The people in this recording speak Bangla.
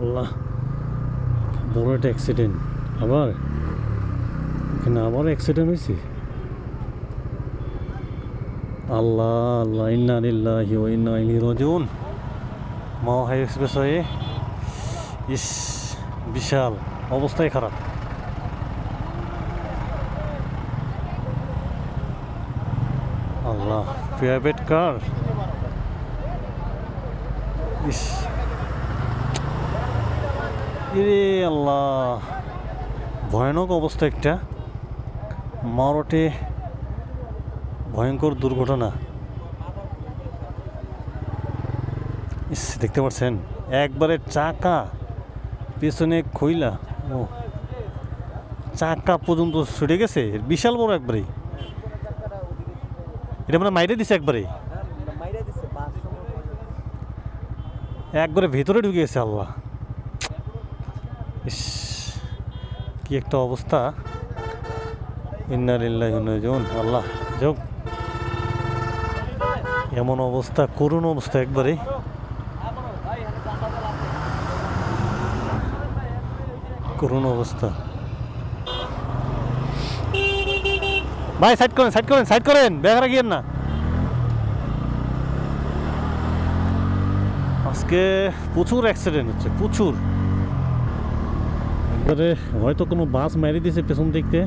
আল্লাহ, বড় একটা অ্যাক্সিডেন্ট। আবার এখানে আবার অ্যাক্সিডেন্ট হয়েছে। আল্লাহ আল্লাহ, ইন্না লিল্লাহি ওয়া ইন্না ইলাইহি রাজিউন। মাওয়া এক্সপ্রেসওয়ে, ইস, বিশাল অবস্থাই খারাপ। আল্লাহ, প্রাইভেট কার, ইস, ইরে আল্লাহ, ভয়ানক অবস্থা একটা। মারোটে ভয়ঙ্কর দুর্ঘটনা। ইস, দেখতে পাচ্ছেন একবারে চাকা পেছনে খইলা, ও চাকা পর্যন্ত ছুটে গেছে, বিশাল বড় একবারে। এটা মানে মাইরে দিছে একবারে, একবারে ভেতরে ঢুকে গেছে। আল্লাহ, ইস, কি একটা অবস্থা। ইন্না লিল্লাহি ওয়া ইন্না ইলাইহি রাজিউন। আল্লাহ, যোগ এমন অবস্থা, করুণ অবস্থা একবারে। করুণ অবস্থা। ভাই সাইড করেন, সাইড করেন, সাইড করেন, ব্যাগ রাখিয়েন না। আজকে প্রচুর অ্যাক্সিডেন্ট হচ্ছে, প্রচুর। একবারে হয়তো কোনো বাস মেরে দিয়েছে পেছন দিক থেকে।